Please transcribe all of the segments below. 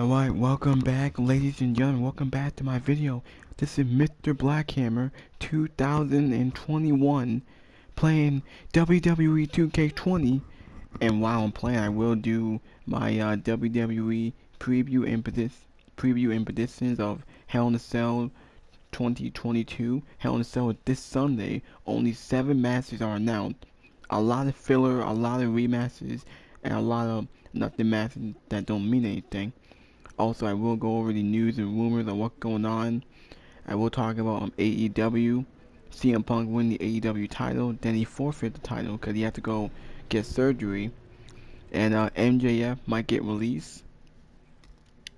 Alright, welcome back, ladies and gentlemen. Welcome back to my video. This is Mr. Blackhammer 2021 playing WWE 2K20. And while I'm playing, I will do my WWE preview and predictions of Hell in a Cell 2022. Hell in a Cell is this Sunday. Only 7 matches are announced. A lot of filler, a lot of rematches, and a lot of nothing matches that don't mean anything. Also, I will go over the news and rumors of what's going on. I will talk about AEW. CM Punk win the AEW title, then he forfeit the title because he had to go get surgery. And MJF might get released.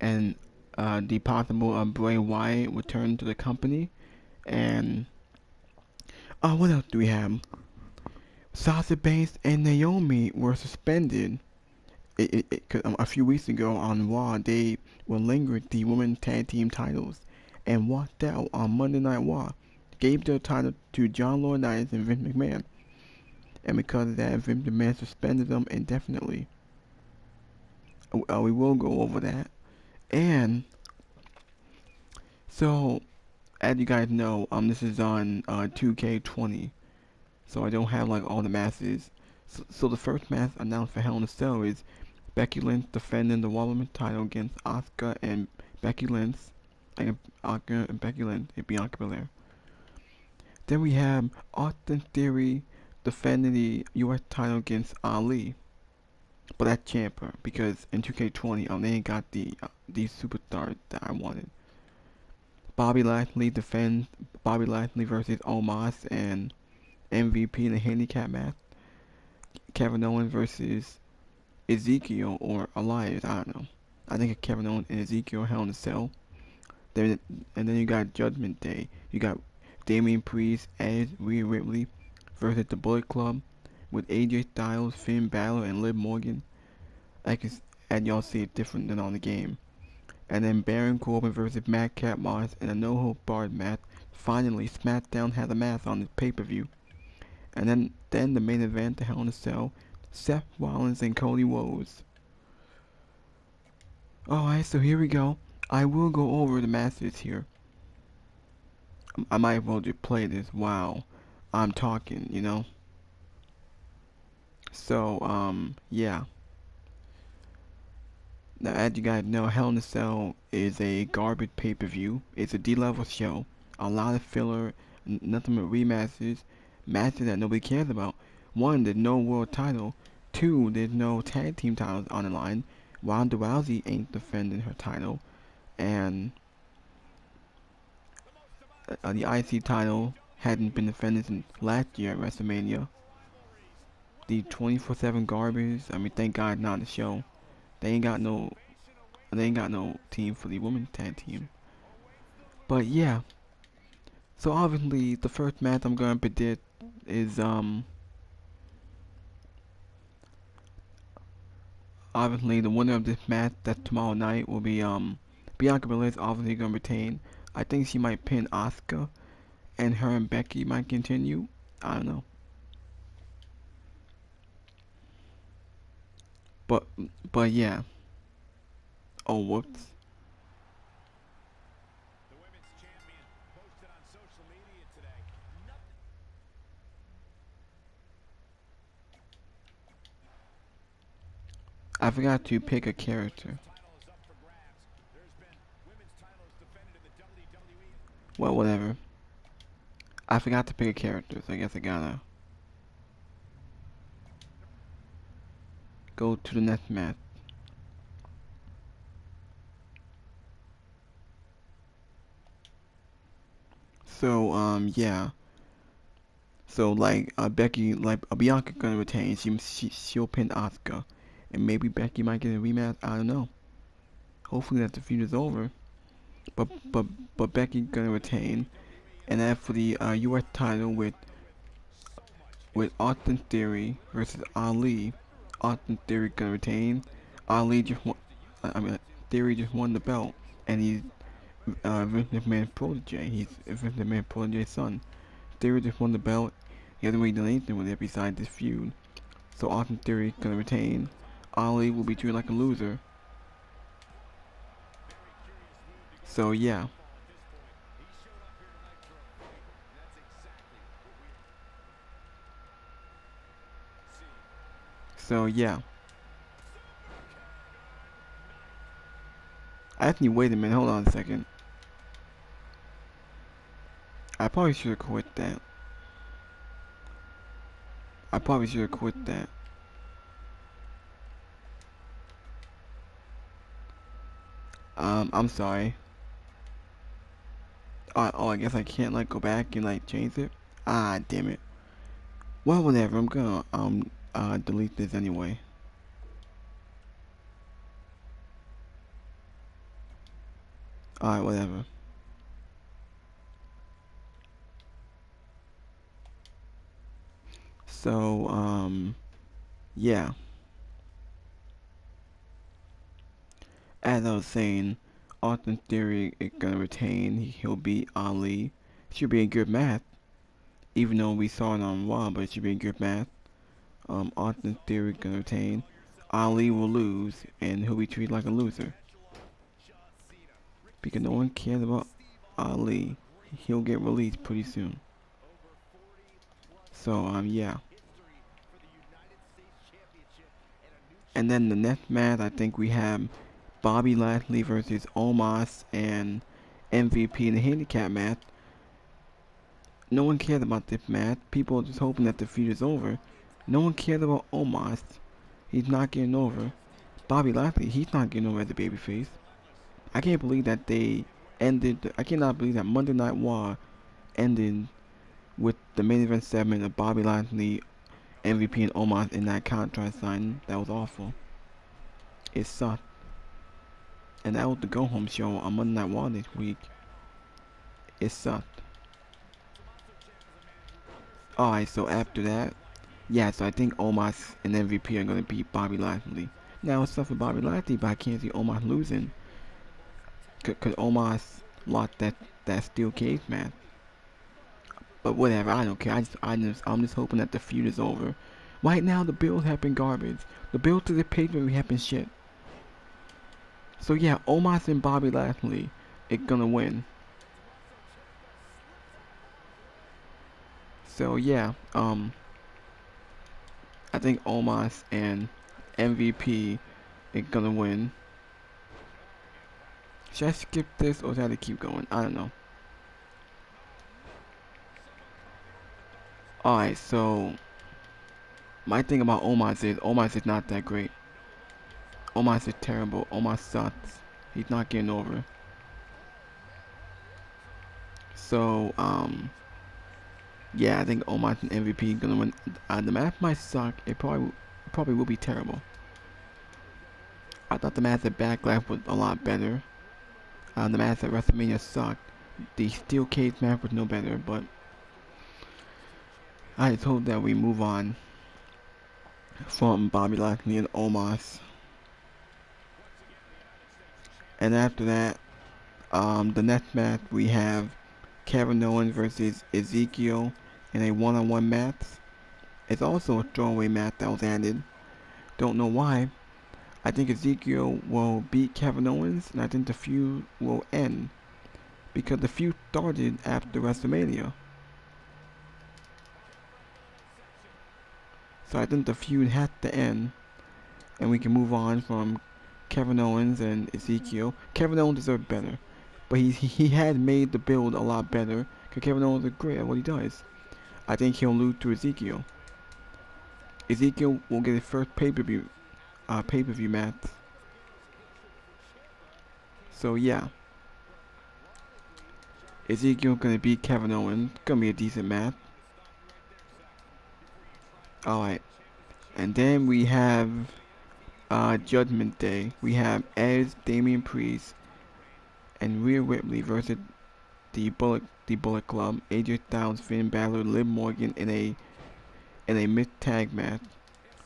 And the possible Bray Wyatt return to the company. And what else do we have? Sasha Banks and Naomi were suspended. A few weeks ago on Raw, they relinquished the women's tag team titles and walked out on Monday Night Raw. Gave their title to John Laurinaitis and Vince McMahon. And because of that, Vince McMahon suspended them indefinitely. We will go over that. And so, as you guys know, this is on 2K20. So I don't have like all the matches. So the first match announced for Hell in a Cell is Becky Lynch defending the Women's title against Asuka and Becky Lynch, and Bianca Belair. Then we have Austin Theory defending the U.S. title against Ali, but that's champer because in 2K20 they ain't got these superstars that I wanted. Bobby Lashley defends versus Omos and MVP in a handicap match. Kevin Owens versus Ezekiel or Elias, I don't know. I think it's Kevin Owens and Ezekiel Hell in a Cell. And then you got Judgment Day. You got Damian Priest, Edge, Rhea Ripley versus the Bullet Club with AJ Styles, Finn Balor, and Liv Morgan. And y'all see it different than on the game. And then Baron Corbin versus Madcap Moss in a no-holds-barred match. Finally, SmackDown had a match on this pay-per-view. And then the main event, the Hell in a Cell, Seth Rollins and Cody Rhodes. Alright, so here we go. I will go over the matches here. I might as well just play this while I'm talking, you know. So, yeah. Now, as you guys know, Hell in a Cell is a garbage pay-per-view. It's a D-level show. A lot of filler, nothing but rematches, matches that nobody cares about. 1, there's no world title. 2, there's no tag team titles on the line. Ronda Rousey ain't defending her title. And the IC title hadn't been defended since last year at WrestleMania. The 24/7 garbage, I mean, thank God not the show. They ain't got no team for the women's tag team. But yeah. So obviously the first match I'm gonna predict is obviously the winner of this match that's tomorrow night will be Bianca Belair is obviously gonna retain. I think she might pin Asuka, and her and Becky might continue. I don't know. But yeah. Oh, whoops. I forgot to pick a character. Well, whatever. I forgot to pick a character, so I guess I gotta go to the next match. So, yeah. So, like, Bianca gonna retain. She'll pin Asuka. And maybe Becky might get a rematch. I don't know. Hopefully that the feud is over. But Becky gonna retain. And then for the U.S. title with Austin Theory versus Ali, Austin Theory gonna retain. Ali just won. Theory just won the belt, and he's Vince McMahon's protege. He's Vince McMahon's protege's son. Theory just won the belt. He hasn't really done anything with it besides this feud. So Austin Theory gonna retain. Ali will be treated like a loser. So yeah. So yeah. Actually, wait a minute. Hold on a second. I probably should have quit that. I probably should have quit that. I'm sorry. Oh, I guess I can't like go back and like change it. Ah, damn it. Well, whatever. I'm gonna delete this anyway. Alright, whatever. So, yeah. As I was saying, Austin Theory is gonna retain. He'll beat Ali. Should be a good match, even though we saw it on Raw, but it should be a good match. Austin Theory gonna retain. Ali will lose, and he'll be treated like a loser because no one cares about Ali. He'll get released pretty soon. So, yeah. And then the next match, I think we have Bobby Lashley versus Omos and MVP in the handicap match. No one cared about this match. People are just hoping that the feud is over. No one cared about Omos. He's not getting over. Bobby Lashley, he's not getting over as a babyface. I can't believe that they ended. I cannot believe that Monday Night Raw ended with the main event segment of Bobby Lashley, MVP, and Omos in that contract signing. That was awful. It sucked. And that was the go home show on Monday Night Raw this week. It sucked. Alright, so after that, yeah, so I think Omos and MVP are going to beat Bobby Lashley. Now, it's tough for Bobby Lashley, but I can't see Omos losing. Because Omos lost that steel cage match. But whatever, I don't care. I'm just hoping that the feud is over. Right now, the build have been garbage. The build to the pay-per-view have been shit. So yeah, Omos and Bobby Lashley is gonna win. So yeah, I think Omos and MVP is gonna win. Should I skip this or should I keep going? I don't know. Alright, so my thing about Omos is not that great. Omos is terrible. Omos sucks. He's not getting over. So, yeah, I think Omos and MVP gonna win. The match might suck. It probably will be terrible. I thought the match at Backlash was a lot better. The match at WrestleMania sucked. The steel cage match was no better, but I just hope that we move on from Bobby Lashley and Omos. And after that, the next match we have Kevin Owens versus Ezekiel in a one-on-one match. It's also a throwaway match that was added. Don't know why. I think Ezekiel will beat Kevin Owens, and I think the feud will end because the feud started after WrestleMania. So I think the feud had to end, and we can move on from Kevin Owens and Ezekiel. Kevin Owens deserved better, but he had made the build a lot better because Kevin Owens is great at what he does. I think he'll lose to Ezekiel. Ezekiel will get his first pay-per-view match. So yeah, Ezekiel gonna beat Kevin Owens. Gonna be a decent match. All right, and then we have Judgment Day. We have Edge, Damian Priest, and Rhea Ripley versus the Bullet Club. AJ Styles, Finn Balor, Liv Morgan in a mid-tag match.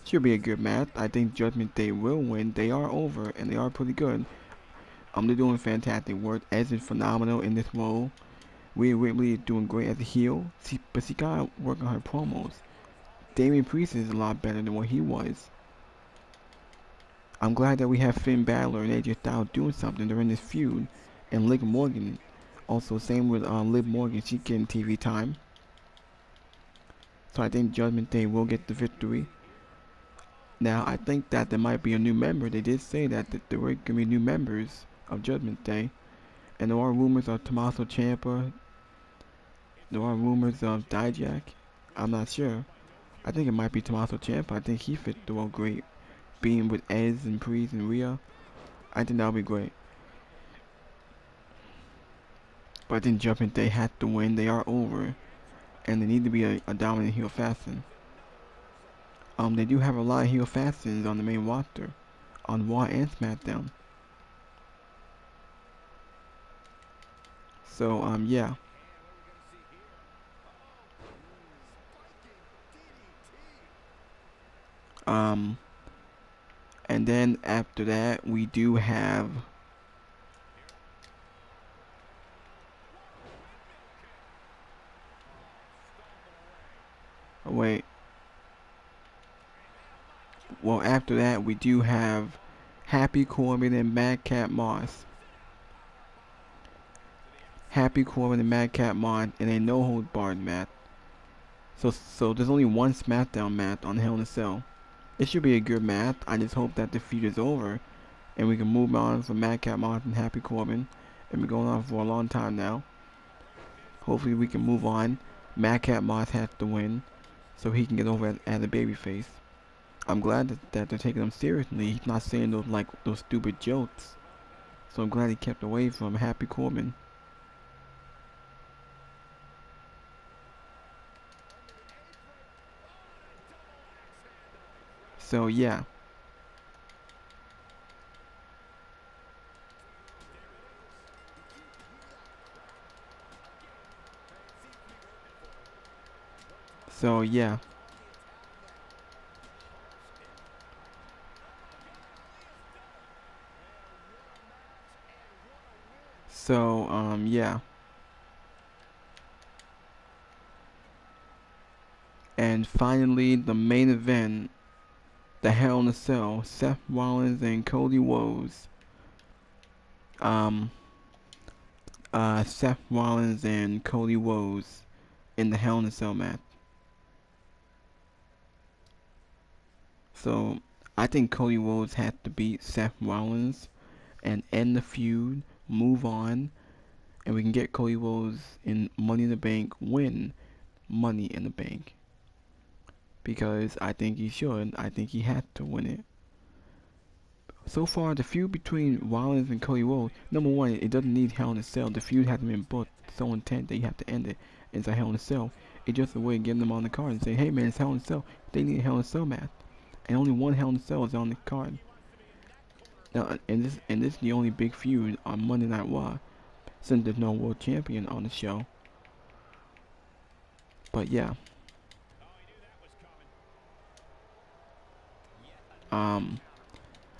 Should be a good match. I think Judgment Day will win. They are over and they are pretty good. They're doing fantastic work. Edge is phenomenal in this role. Rhea Ripley is doing great as a heel. But she gotta work on her promos. Damian Priest is a lot better than what he was. I'm glad that we have Finn Balor and AJ Styles doing something during this feud. and Liv Morgan. Also, same with Liv Morgan. She's getting TV time. So I think Judgment Day will get the victory. Now, I think that there might be a new member. They did say that there were going to be new members of Judgment Day. And there are rumors of Tommaso Ciampa. There are rumors of Dijak. I'm not sure. I think it might be Tommaso Ciampa. I think he fit the role great. Being with Ez and Priest and Rhea. I think that would be great. But I think Judgment Day had to win. They are over. And they need to be a dominant heel faction. They do have a lot of heel factions on the main roster. On Raw and SmackDown. So, yeah. And then after that, we do have wait. Well, after that, we do have Happy Corbin and Madcap Moss. Happy Corbin and Madcap Moss in a no-hold-barred match. So there's only one SmackDown match on Hell in a Cell. It should be a good match. I just hope that the feud is over and we can move on from Madcap Moss and Happy Corbin. And we're going on for a long time now. Hopefully we can move on. Madcap Moss has to win so he can get over as a babyface. I'm glad that they're taking him seriously. He's not saying those stupid jokes. So I'm glad he kept away from Happy Corbin. So yeah. So yeah. So yeah. And finally the main event, the Hell in a Cell, Seth Rollins and Cody Rhodes. Seth Rollins and Cody Rhodes in the Hell in a Cell match. So I think Cody Rhodes had to beat Seth Rollins and end the feud, move on, and we can get Cody Rhodes in Money in the Bank, win Money in the Bank. Because I think he should. I think he had to win it. So far, the feud between Rollins and Cody Rhodes, number one, it doesn't need Hell in a Cell. The feud hasn't been booked so intense that you have to end it. It's a Hell in a Cell. It's just a way of getting them on the card and say, hey man, it's Hell in a Cell. They need a Hell in a Cell match. And only one Hell in a Cell is on the card. Now, and this is the only big feud on Monday Night Raw, since there's no world champion on the show. But yeah.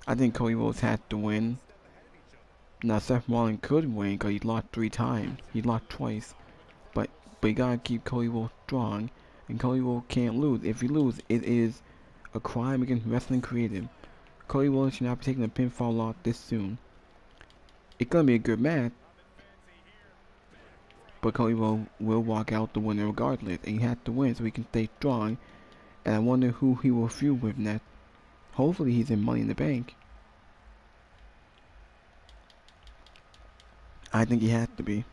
I think Cody Rhodes had to win. Now Seth Rollins could win because he lost 3 times. He lost twice. But you gotta keep Cody Rhodes strong. And Cody Rhodes can't lose. If he loses, it is a crime against wrestling creative. Cody Rhodes should not be taking a pinfall loss this soon. It's gonna be a good match. But Cody Rhodes will walk out the winner regardless. And he has to win so he can stay strong. And I wonder who he will feud with next. Hopefully he's in Money in the Bank. I think he has to be.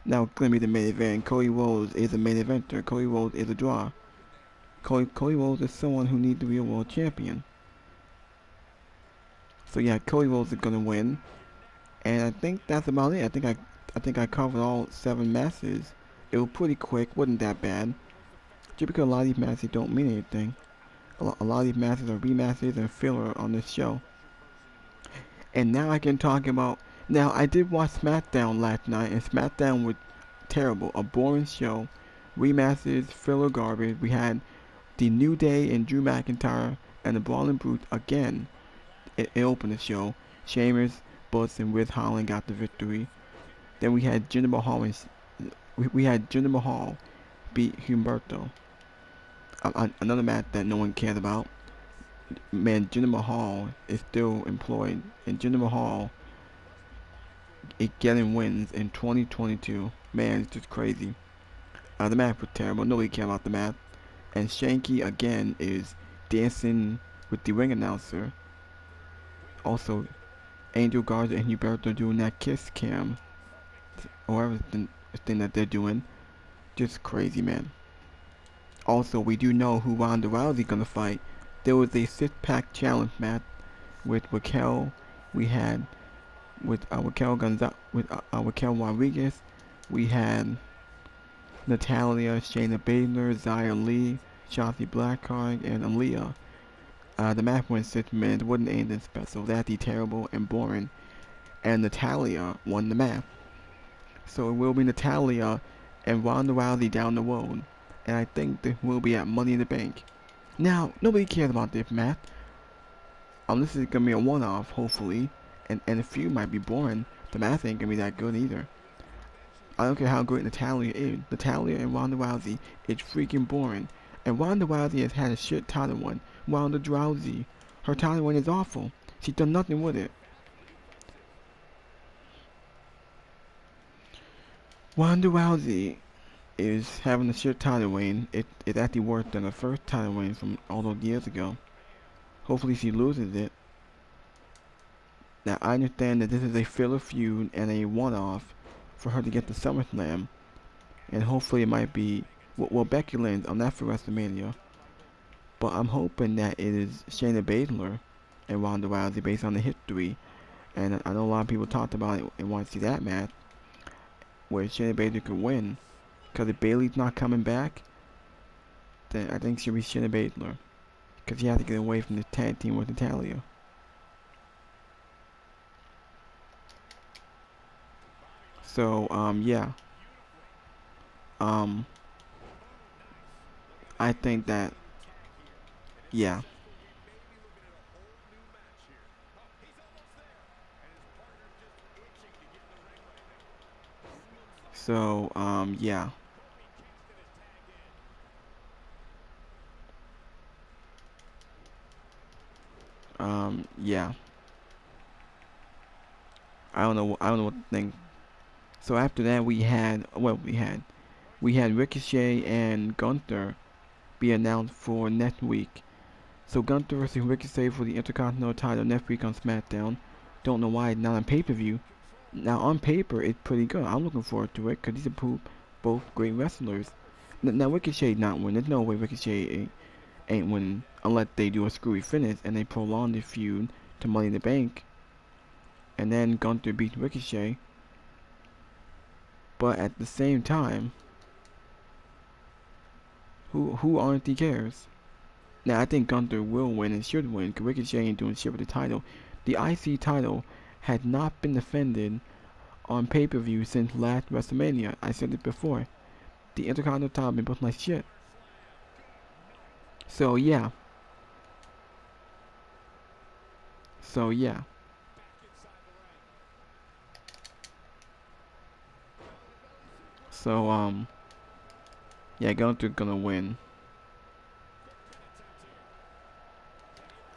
Now it's gonna be the main event. Cody Rhodes is a main eventer. Cody Rhodes is a draw. Cody Rhodes is someone who needs to be a world champion. So yeah, Cody Rhodes is gonna win. And I think that's about it. I think I covered all 7 matches. It was pretty quick, wasn't that bad. Just because a lot of these matches don't mean anything. A lot of these matches are rematches and filler on this show. And now I can talk about... Now, I did watch SmackDown last night, and SmackDown was terrible. A boring show. Rematches, filler garbage. We had the New Day and Drew McIntyre and the Brawling Brutes again. It opened the show. Sheamus, Butts, and Wiz Holland got the victory. Then we had Jinder Mahal we had Jinder Mahal beat Humberto. Another match that no one cared about. Man, Jinder Mahal is still employed, and Jinder Mahal getting wins in 2022. Man, it's just crazy. The math was terrible. Nobody cared about the math. And Shanky again is dancing with the ring announcer. Also, Angel Garza and Huberto doing that kiss cam or everything thing that they're doing. Just crazy, man. Also, we do know who Ronda Rousey gonna fight. There was a six-pack challenge match with Raquel. We had with Raquel Rodriguez. We had Natalia, Shayna Baszler, Xia Li, Shotzi Blackheart, and Aaliyah. The match went 6 minutes. Wasn't anything special. That'd terrible and boring. And Natalia won the match. So it will be Natalia and Ronda Rousey down the road. And I think they will be at Money in the Bank. Now, nobody cares about this match. This is gonna be a one-off, hopefully. And a few might be boring. The math ain't gonna be that good either. I don't care how great Natalia is. Natalia and Ronda Rousey is freaking boring. And Ronda Rousey has had a shit title one. Ronda Rousey. Her title one is awful. She's done nothing with it. Ronda Rousey is having a shit title reign. It's actually worse than the first title reign from all those years ago. Hopefully she loses it. Now I understand that this is a filler feud and a one-off for her to get to SummerSlam. And hopefully it might be, well Becky Lynch, I'm not for WrestleMania. But I'm hoping that it is Shayna Baszler and Ronda Rousey based on the history. And I know a lot of people talked about it and want to see that match where Shayna Baszler could win. Because if Bayley's not coming back, then I think it should be Shayna Baszler. Because you have to get away from the tag team with Natalia. So, yeah. I think that, yeah. So, yeah. Yeah. I don't know what to think. So after that we had Ricochet and Gunther be announced for next week. So Gunther versus Ricochet for the Intercontinental title next week on SmackDown. Don't know why it's not on pay-per-view. Now on paper it's pretty good. I'm looking forward to it because these are both great wrestlers. Now Ricochet not winning. There's no way Ricochet ain't winning unless they do a screwy finish and they prolong the feud to Money in the Bank. And then Gunther beats Ricochet. But at the same time, who honestly cares? Now I think Gunther will win and should win because Ricochet ain't doing shit with the title. The IC title had not been defended on pay-per-view since last WrestleMania. I said it before. The Intercontinental title been both like shit. So yeah. So yeah. So yeah, Gunther gonna win.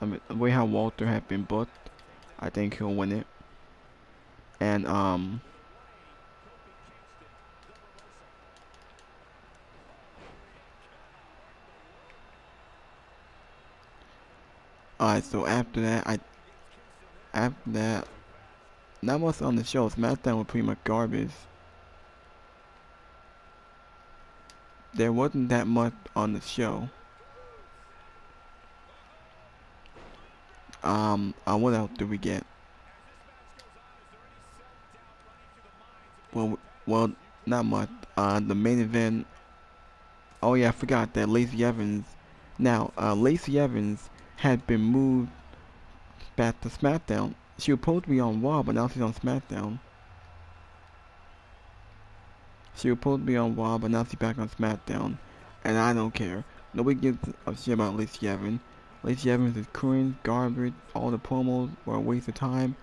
I mean, the way how Walter had been booked, I think he'll win it. And alright, so after that not much on the show. SmackDown was pretty much garbage. There wasn't that much on the show. What else did we get? Well, not much. The main event. Oh yeah, I forgot that Lacey Evans. Now, Lacey Evans had been moved back to SmackDown. She was supposed to be on Raw, but now she's on SmackDown. She was supposed to be on Raw, but now she's back on SmackDown. And I don't care. Nobody gives a shit about Lacey Evans. Lacey Evans is cringe, garbage. All the promos were a waste of time.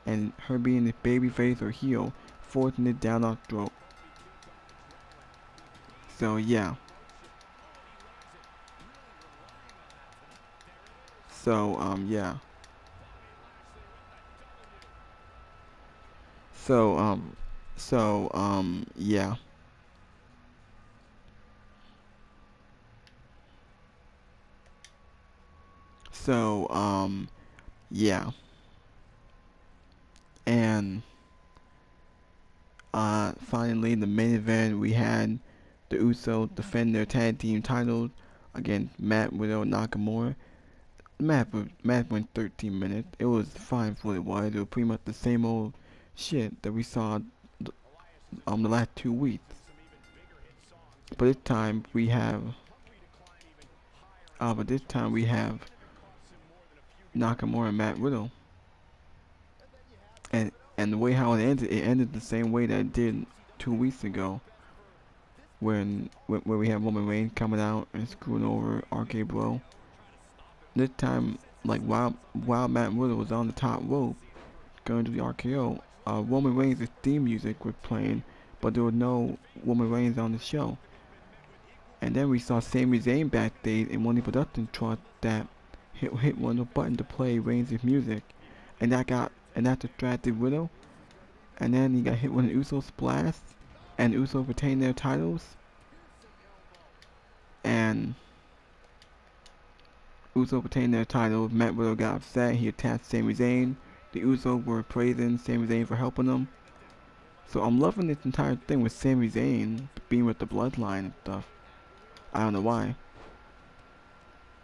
And her being the babyface or heel, forcing it down our throat. So yeah. So yeah. So yeah. So yeah. And finally, the main event, we had the Usos defend their tag team titles against Matt Widow and Nakamura. The match went 13 minutes. It was fine for what it was. It was pretty much the same old shit that we saw the last 2 weeks. But this time we have Nakamura and Matt Riddle, and the way how it ended the same way that it did 2 weeks ago, where we have Roman Reigns coming out and screwing over RK Bro. This time, like while Matt Riddle was on the top rope going to the RKO, Roman Reigns' theme music was playing, but there was no Roman Reigns on the show. And then we saw Sami Zayn backstage in one of the production trucks that hit one of the buttons to play Reigns' music, and that distracted Riddle. And then he got hit with an Uso splash, and Uso retained their titles. And Uso retained their titles. Matt Riddle got upset. He attacked Sami Zayn. The Usos were praising Sami Zayn for helping them. So I'm loving this entire thing with Sami Zayn being with the Bloodline and stuff. I don't know why.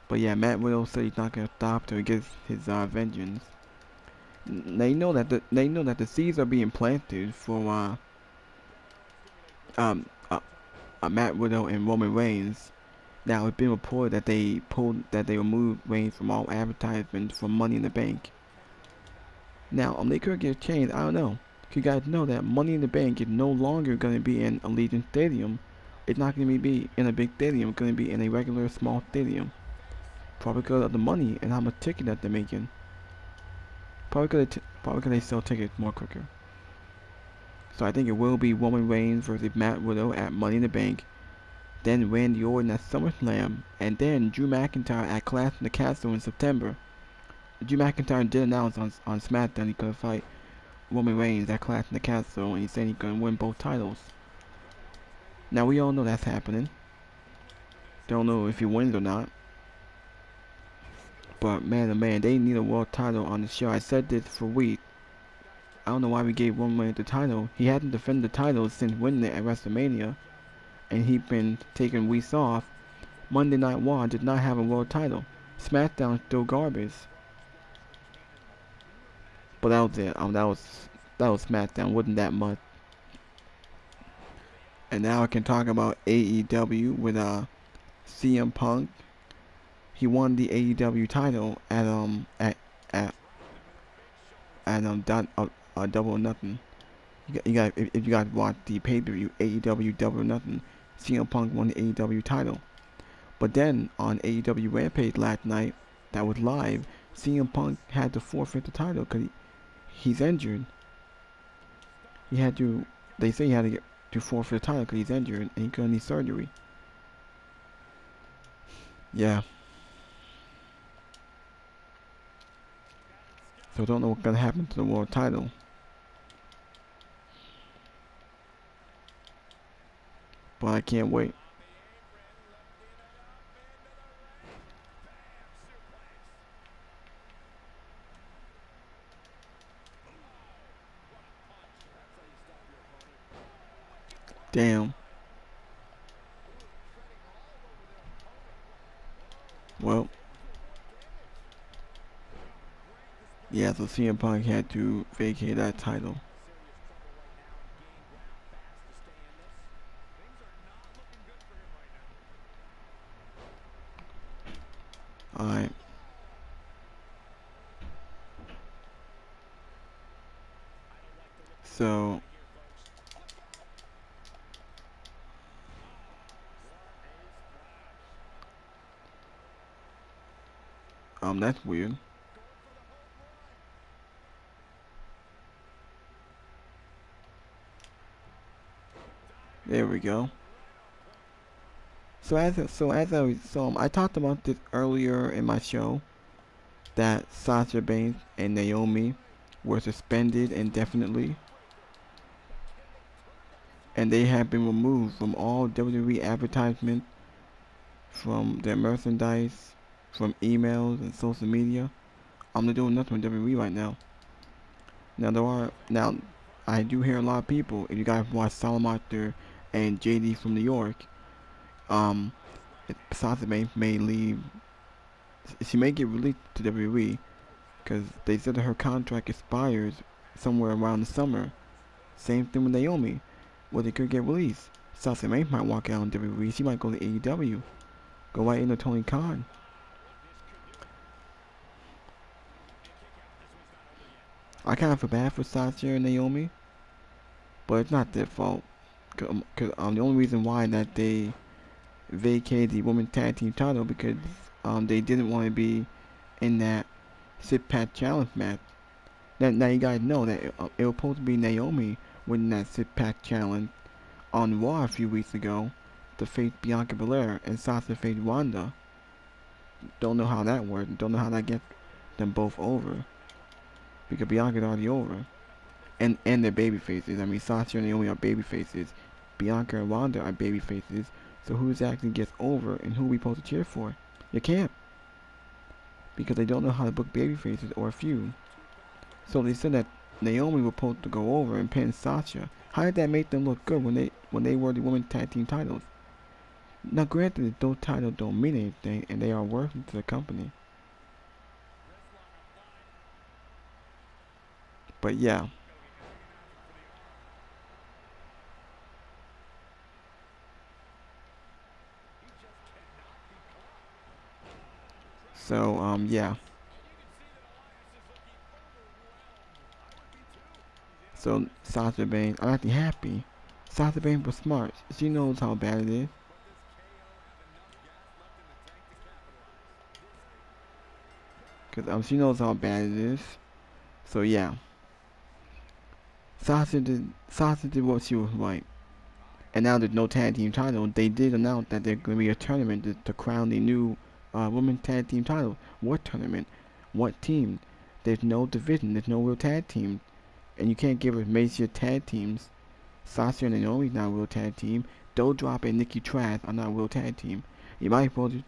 But yeah, Matt Riddle said he's not gonna stop till he gets his vengeance. They know that the seeds are being planted for um uh, Matt Riddle and Roman Reigns. Now it's been reported that they removed Reigns from all advertisements for Money in the Bank. Now they could get changed. I don't know. You guys know that Money in the Bank is no longer gonna be in Allegiant Stadium. It's not gonna be in a big stadium. It's gonna be in a regular small stadium. Probably because of the money and how much ticket that they're making. Probably because they sell tickets more quicker. So I think it will be Roman Reigns versus Matt Riddle at Money in the Bank. Then Randy Orton at SummerSlam. And then Drew McIntyre at Clash in the Castle in September. Drew McIntyre did announce on SmackDown he's going to fight Roman Reigns at Clash in the Castle. And he said he's going to win both titles. Now we all know that's happening. Don't know if he wins or not. But man, oh man, they need a world title on the show. I said this for weeks. I don't know why we gave Roman Reigns the title. He hasn't defended the title since winning it at WrestleMania, and he's been taking weeks off. Monday Night Raw did not have a world title. SmackDown still garbage. But that was it. That was SmackDown. Wasn't that much. And now I can talk about AEW with CM Punk. He won the AEW title at Double or Nothing. If you guys watch the pay-per-view AEW Double or Nothing, CM Punk won the AEW title. But then on AEW Rampage last night, that was live, CM Punk had to forfeit the title because he's injured. They say he had to get to forfeit the title because he's injured and he couldn't need surgery. Yeah. So I don't know what's gonna happen to the world title. But I can't wait. Damn. Well. Yeah, so CM Punk had to vacate that title. Alright. So that's weird. There we go. I talked about this earlier in my show that Sasha Banks and Naomi were suspended indefinitely and they have been removed from all WWE advertisements, from their merchandise, from emails and social media. They're doing nothing with WWE right now. Now I do hear a lot of people. If you guys watch Salamander and JD from New York, um, Sasha may leave. She may get released to WWE because they said that her contract expires somewhere around the summer. Same thing with Naomi. Well, they could get released. Sasha Banks might walk out on WWE. She might go to AEW. Go right into Tony Khan. I kind of feel bad for Sasha and Naomi, but it's not their fault. Cause the only reason why that they vacated the women's tag team title because they didn't want to be in that sit pat challenge match. Now you guys know that it was supposed to be Naomi winning that sit pat challenge on Raw a few weeks ago to face Bianca Belair, and Sasha faced Ronda. Don't know how that worked. Don't know how that gets them both over, because Bianca's already over. And they're baby faces. I mean, Sasha and Naomi are baby faces. Bianca and Ronda are baby faces. So who exactly gets over and who we supposed to cheer for? You can't, because they don't know how to book baby faces or feud. So they said that Naomi was supposed to go over and pin Sasha. How did that make them look good when they were the women's tag team titles? Now, granted, those titles don't mean anything, and they are working to the company. But yeah. So yeah. So Sasha Banks, I'm actually happy. Sasha Banks was smart. She knows how bad it is. Cause she knows how bad it is. So yeah, Sasha did what she was right. And now there's no tag team title. They did announce that there's gonna be a tournament to crown the new women's tag team title. What tournament? What team? There's no division. There's no real tag team, and you can't give us major tag teams. Sasha and Naomi's not a real tag team. Doudrop and Nikki Trash are not a real tag team. You might as well just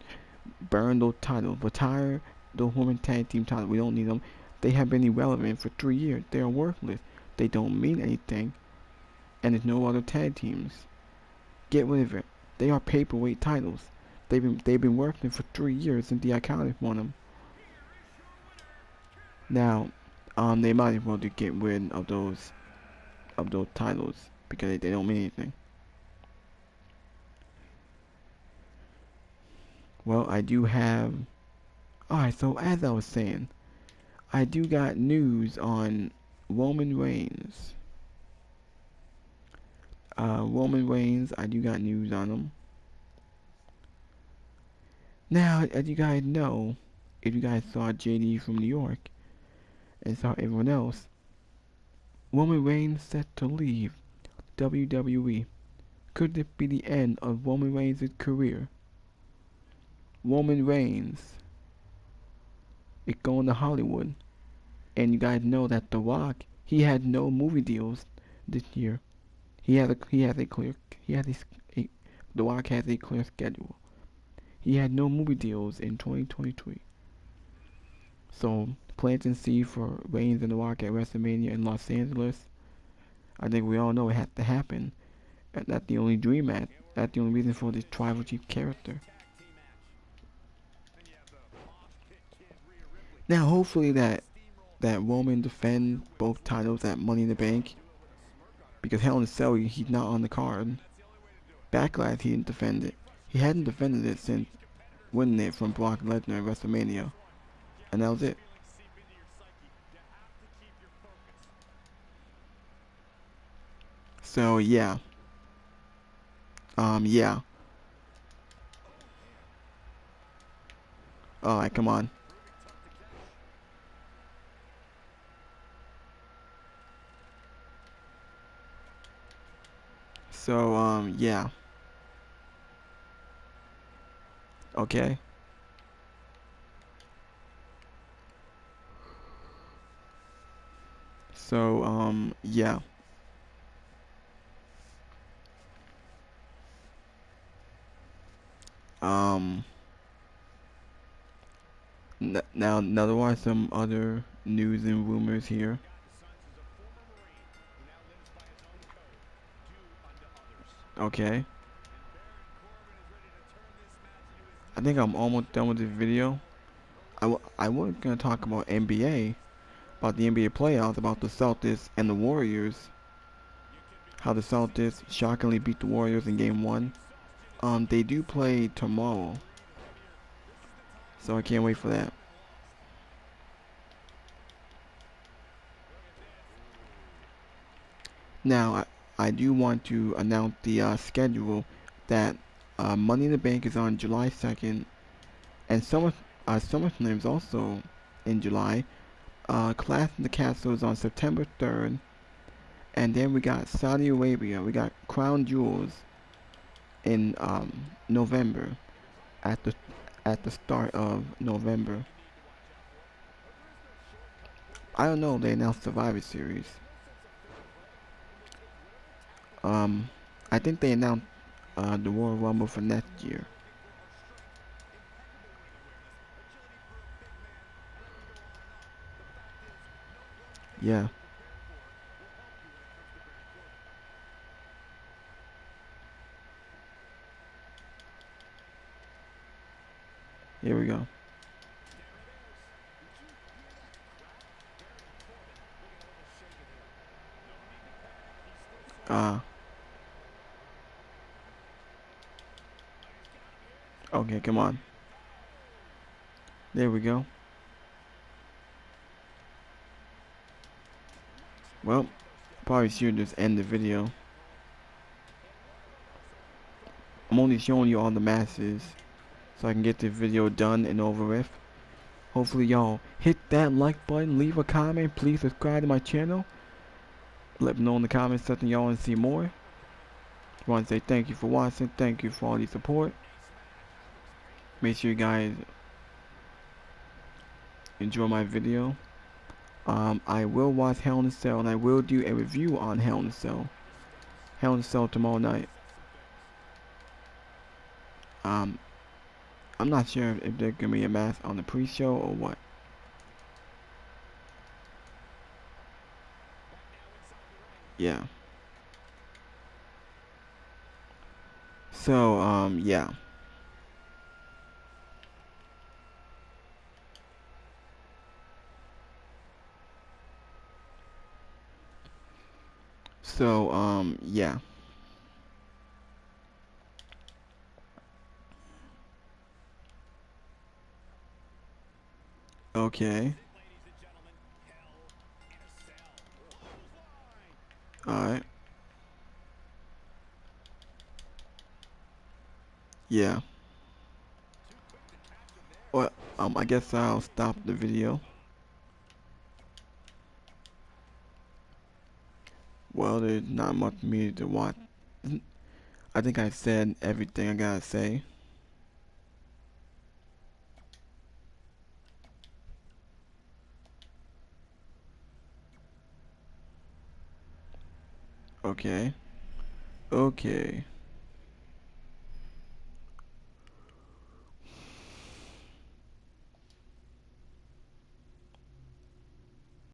burn those titles. Retire those women tag team titles. We don't need them. They have been irrelevant for 3 years. They are worthless. They don't mean anything. And there's no other tag teams. Get rid of it. They are paperweight titles. They've been working for 3 years since the Iconics won them. Now, they might as well just get rid of those titles because they don't mean anything. Well, I do have. Alright, so as I was saying, I do got news on Roman Reigns. Roman Reigns, I do got news on him. Now, as you guys know, if you guys saw JD from New York and saw everyone else, Roman Reigns set to leave WWE. Could this be the end of Roman Reigns' career? Roman Reigns is going to Hollywood, and you guys know that The Rock, he had no movie deals this year. He has a clear he has a The Rock has a clear schedule. He had no movie deals in 2023. So plant and see for Reigns and The Rock at WrestleMania in Los Angeles. I think we all know it had to happen. And that's the only dream match. That's the only reason for this tribal chief character. Now hopefully that Roman defend both titles at Money in the Bank, because Hell in a Cell he's not on the card. Backlash he didn't defend it. He hadn't defended it since winning it from Brock Lesnar at WrestleMania, and that was it. So yeah, yeah. All right, come on. So yeah. Okay. So yeah. Um, now there are some other news and rumors here. Okay. I think I'm almost done with this video. I was gonna talk about NBA, about the NBA playoffs, about the Celtics and the Warriors. How the Celtics shockingly beat the Warriors in Game 1. They do play tomorrow, so I can't wait for that. Now, I do want to announce the schedule that Money in the Bank is on July 2nd, and SummerSlam is also in July. Clash in the Castle is on September 3rd, and then we got Saudi Arabia. We got Crown Jewels in November, at the start of November. I don't know. They announced Survivor Series. Um, I think they announced the Royal Rumble for next year. Yeah. Here we go. Uh, okay, come on. There we go. Well, probably should just end the video. I'm only showing you all the masses so I can get the video done and over with. Hopefully y'all hit that like button, leave a comment, please subscribe to my channel. Let me know in the comments section y'all want to see more. I want to say thank you for watching, thank you for all the support. Make sure you guys enjoy my video. I will watch Hell in a Cell and I will do a review on Hell in a Cell. Hell in a Cell tomorrow night. I'm not sure if there's gonna be a match on the pre-show or what. Yeah. So, yeah. So, yeah. Okay. Alright. Yeah. Well, I guess I'll stop the video. Well, there's not much for me to watch. I think I said everything I gotta say. Okay. Okay.